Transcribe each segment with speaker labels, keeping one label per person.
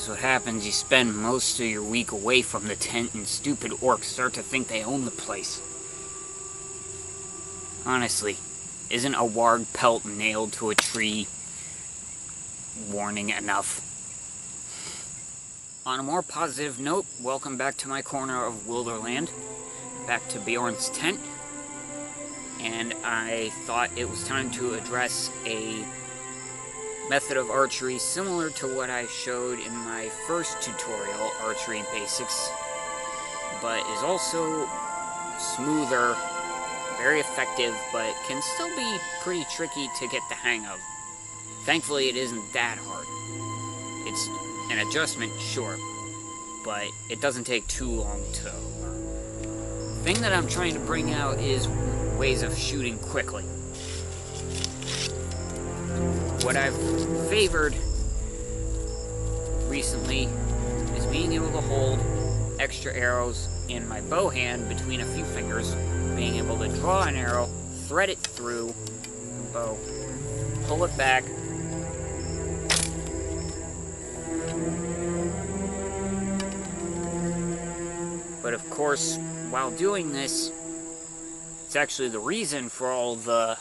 Speaker 1: is what happens. You spend most of your week away from the tent and stupid orcs start to think they own the place. Honestly, isn't a warg pelt nailed to a tree warning enough? On a more positive note, welcome back to my corner of Wilderland, back to Beorn's tent, and I thought it was time to address a method of archery similar to what I showed in my first tutorial, Archery Basics, but is also smoother, very effective, but can still be pretty tricky to get the hang of. Thankfully, it isn't that hard. It's an adjustment, sure, but it doesn't take too long to learn. The thing that I'm trying to bring out is ways of shooting quickly. What I've favored recently is being able to hold extra arrows in my bow hand between a few fingers, being able to draw an arrow, thread it through the bow, pull it back, but of course, while doing this, it's actually the reason for all the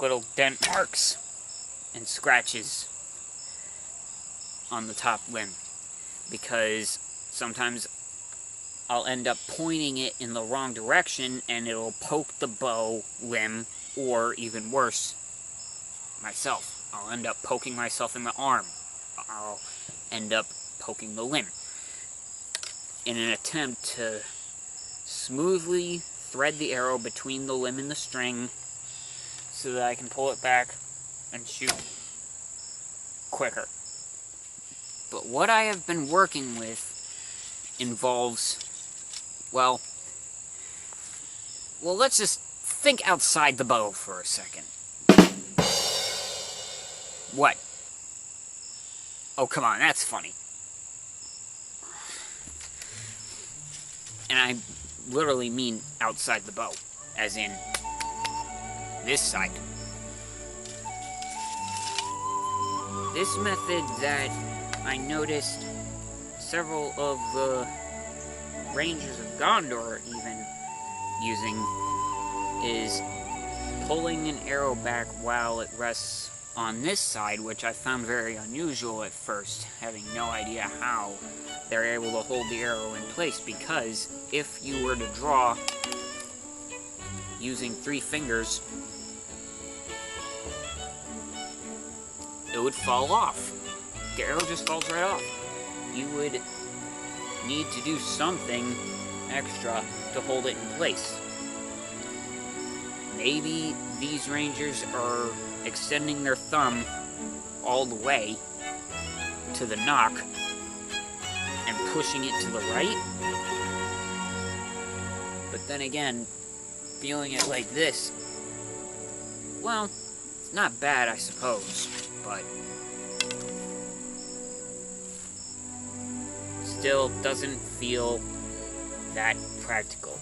Speaker 1: little dent marks and scratches on the top limb, because sometimes I'll end up pointing it in the wrong direction and it'll poke the bow limb, or even worse, myself. I'll end up poking myself in the arm. I'll end up poking the limb in an attempt to smoothly thread the arrow between the limb and the string so that I can pull it back and shoot quicker. But what I have been working with involves, well, let's just think outside the bow for a second. What? Oh, come on, that's funny. And I literally mean outside the bow, as in this side. This method that I noticed several of the Rangers of Gondor even using is pulling an arrow back while it rests on this side, which I found very unusual at first, having no idea how they're able to hold the arrow in place, because if you were to draw using 3 fingers, it would fall off. The arrow just falls right off. You would need to do something extra to hold it in place. Maybe these rangers are extending their thumb all the way to the knock and pushing it to the right. But then again, feeling it like this, well, it's not bad, I suppose, but still doesn't feel that practical.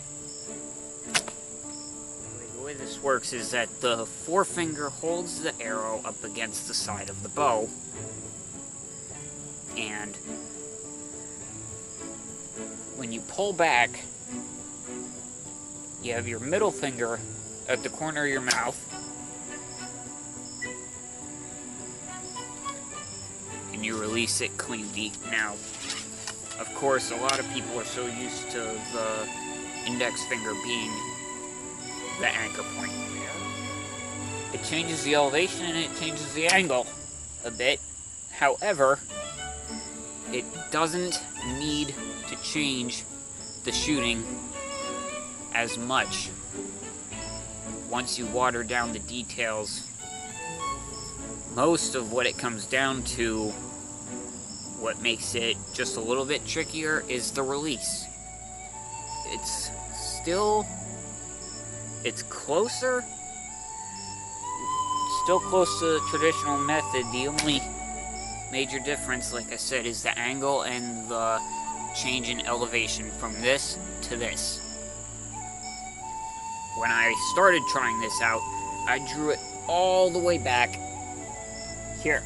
Speaker 1: The way this works is that the forefinger holds the arrow up against the side of the bow, and when you pull back, you have your middle finger at the corner of your mouth, and you release it cleanly. Now, of course, a lot of people are so used to the index finger being the anchor point. It changes the elevation and it changes the angle a bit. However, it doesn't need to change the shooting as much once you water down the details. Most of what it comes down to, what makes it just a little bit trickier, is the release. It's closer, still close to the traditional method. The only major difference, like I said, is the angle and the change in elevation from this to this. When I started trying this out, I drew it all the way back here.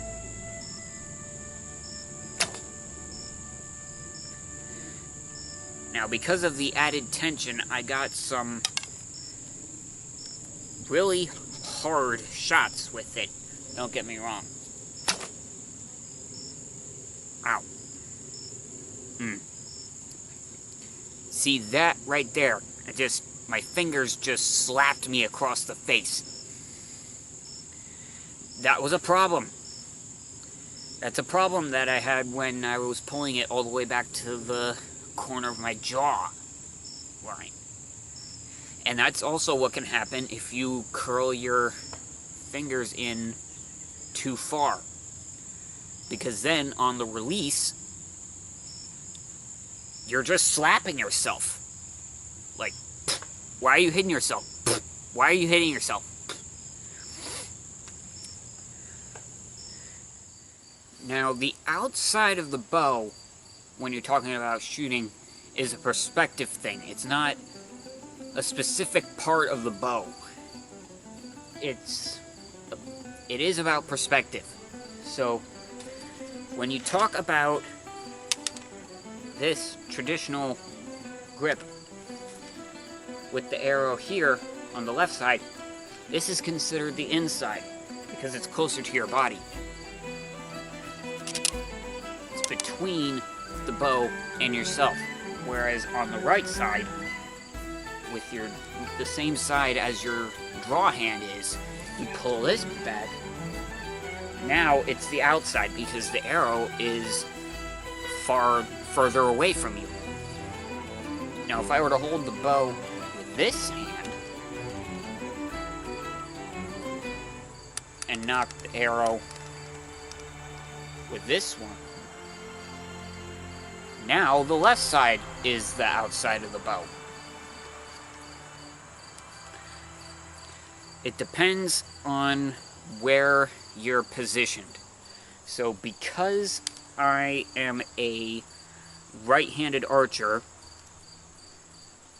Speaker 1: Now, because of the added tension, I got some really hard shots with it. Don't get me wrong. Ow. See that right there? My fingers just slapped me across the face. That was a problem. That's a problem that I had when I was pulling it all the way back to the corner of my jaw. Right. And that's also what can happen if you curl your fingers in too far. Because then, on the release, you're just slapping yourself. Like, why are you hitting yourself? Why are you hitting yourself? Now, the outside of the bow, when you're talking about shooting, is a perspective thing. It's not a specific part of the bow. It is about perspective. So, when you talk about this traditional grip with the arrow here on the left side, this is considered the inside because it's closer to your body. It's between the bow and yourself. Whereas on the right side, with the same side as your draw hand is, you pull this back. Now it's the outside because the arrow is further away from you. Now if I were to hold the bow with this hand and knock the arrow with this one, now the left side is the outside of the bow. It depends on where you're positioned. So because I am a right-handed archer,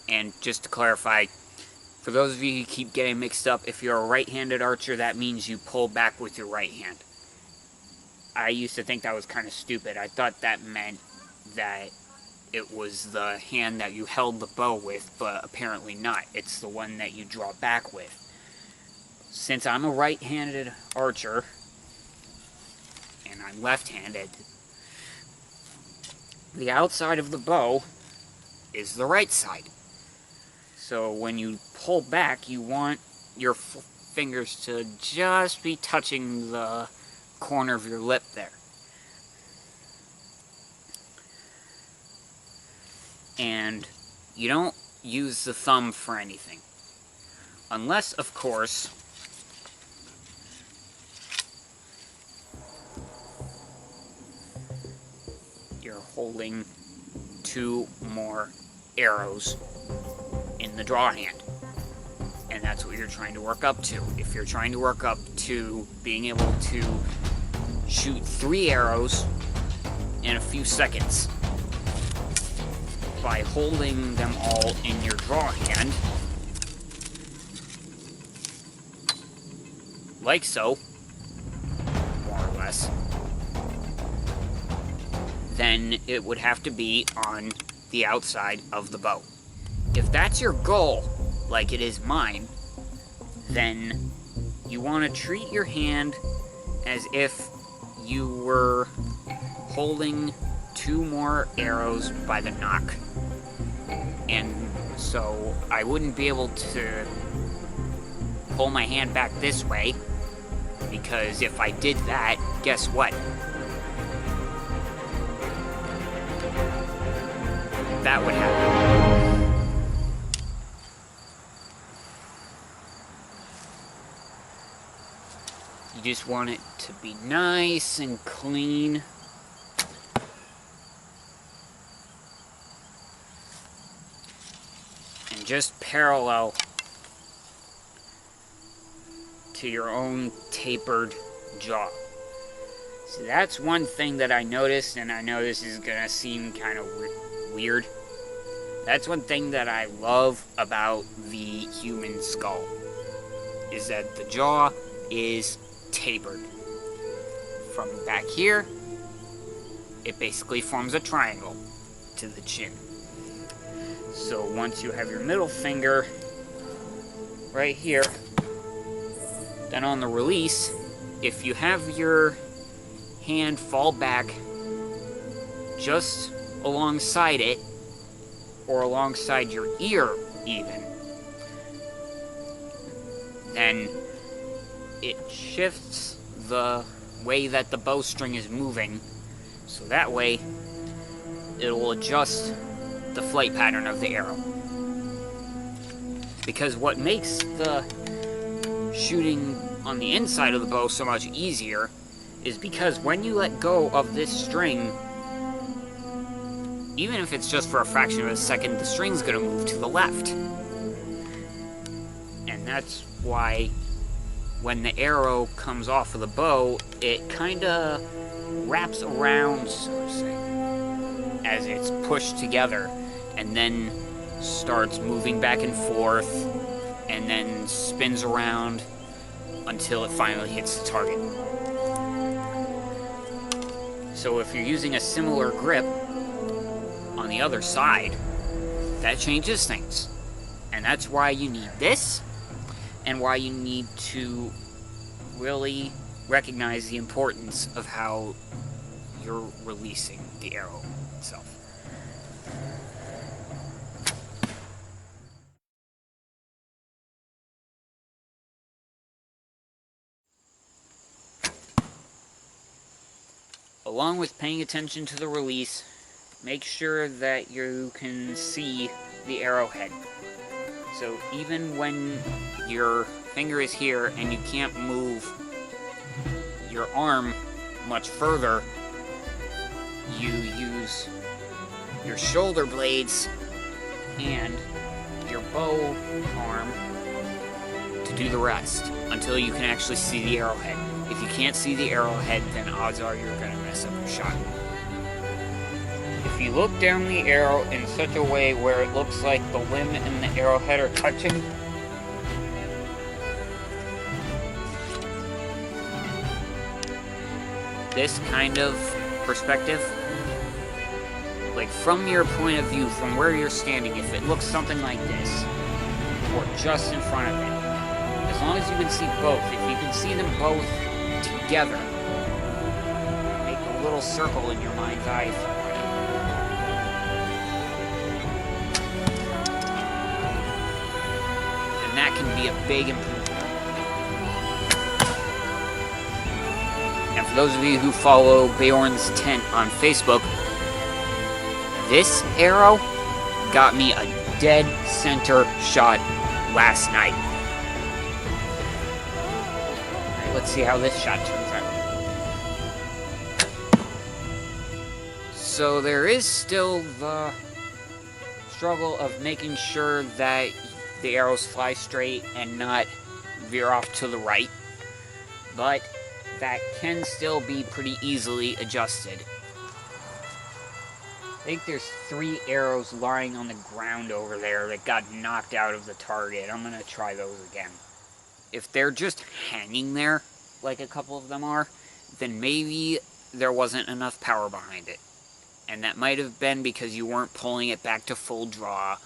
Speaker 1: and just to clarify, for those of you who keep getting mixed up, if you're a right-handed archer, that means you pull back with your right hand. I used to think that was kind of stupid. I thought that meant that it was the hand that you held the bow with, but apparently not. It's the one that you draw back with. Since I'm a right-handed archer, and I'm left-handed, the outside of the bow is the right side. So when you pull back, you want your fingers to just be touching the corner of your lip there. And you don't use the thumb for anything. Unless, of course, you're holding 2 more arrows in the draw hand. And that's what you're trying to work up to. If you're trying to work up to being able to shoot 3 arrows in a few seconds by holding them all in your draw hand, like so, more or less, then it would have to be on the outside of the bow. If that's your goal, like it is mine, then you want to treat your hand as if you were holding 2 more arrows by the nock. And so I wouldn't be able to pull my hand back this way, because if I did that, guess what? That would happen. You just want it to be nice and clean. And just parallel to your own tapered jaw. So that's one thing that I noticed, and I know this is gonna seem kind of weird. That's one thing that I love about the human skull, is that the jaw is tapered. From back here, it basically forms a triangle to the chin. So once you have your middle finger right here, then on the release, if you have your hand fall back just alongside it, or alongside your ear even, then it shifts the way that the bowstring is moving, so that way it will adjust the flight pattern of the arrow. Because what makes the shooting on the inside of the bow so much easier is because when you let go of this string, even if it's just for a fraction of a second, the string's going to move to the left. And that's why when the arrow comes off of the bow, it kind of wraps around, so to say, as it's pushed together, and then starts moving back and forth, and then spins around until it finally hits the target. So if you're using a similar grip on the other side, that changes things. And that's why you need this, and why you need to really recognize the importance of how you're releasing the arrow itself. Along with paying attention to the release, make sure that you can see the arrowhead. So even when your finger is here and you can't move your arm much further, you use your shoulder blades and your bow arm to do the rest until you can actually see the arrowhead. If you can't see the arrowhead, then odds are you're going to mess up your shot. If you look down the arrow in such a way where it looks like the limb and the arrowhead are touching, this kind of perspective, like from your point of view, from where you're standing, if it looks something like this, or just in front of it, as long as you can see both, if you can see them both together, make a little circle in your mind's eye, and that can be a big improvement. And for those of you who follow Beorn's Tent on Facebook, this arrow got me a dead center shot last night. Alright, let's see how this shot turns out. So there is still the struggle of making sure that the arrows fly straight and not veer off to the right, but that can still be pretty easily adjusted. I think there's 3 arrows lying on the ground over there that got knocked out of the target. I'm going to try those again. If they're just hanging there, like a couple of them are, then maybe there wasn't enough power behind it. And that might have been because you weren't pulling it back to full draw,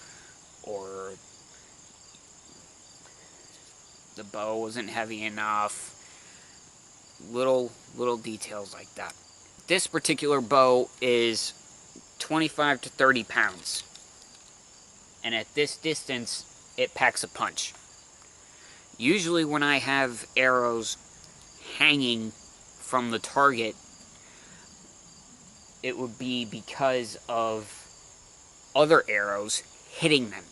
Speaker 1: or the bow wasn't heavy enough. Little details like that. This particular bow is 25 to 30 pounds. And at this distance, it packs a punch. Usually when I have arrows hanging from the target, it would be because of other arrows hitting them.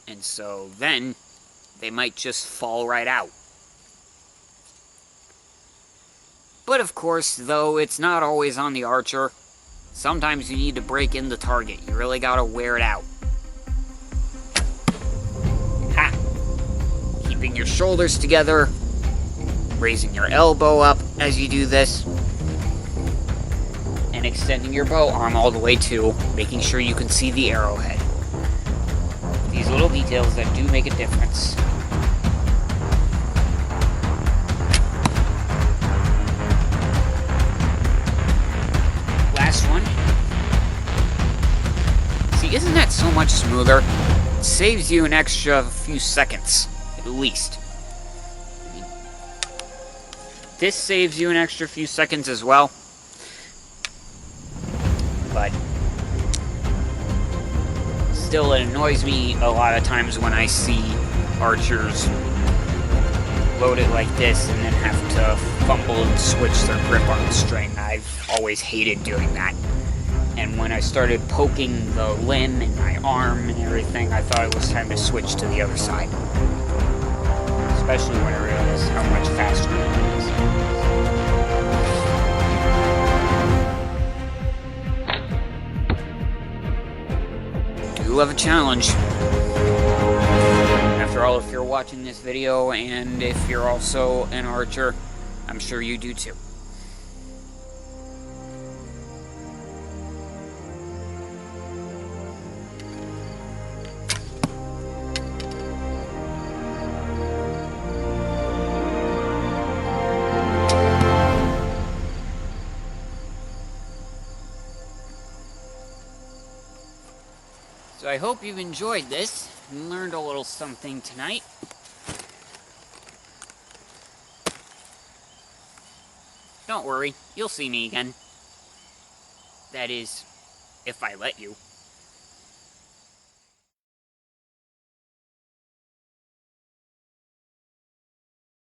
Speaker 1: And so then they might just fall right out. But of course, though it's not always on the archer, sometimes you need to break in the target. You really gotta wear it out. Ha! Keeping your shoulders together, raising your elbow up as you do this, and extending your bow arm all the way too, making sure you can see the arrowhead. These little details that do make a difference. smoother. It saves you an extra few seconds, at least. This saves you an extra few seconds as well. But still, it annoys me a lot of times when I see archers load it like this and then have to fumble and switch their grip on the string. I've always hated doing that. And when I started poking the limb and my arm and everything, I thought it was time to switch to the other side. Especially when I realized how much faster it is. Do love a challenge. After all, if you're watching this video and if you're also an archer, I'm sure you do too. So I hope you've enjoyed this and learned a little something tonight. Don't worry, you'll see me again. That is, if I let you.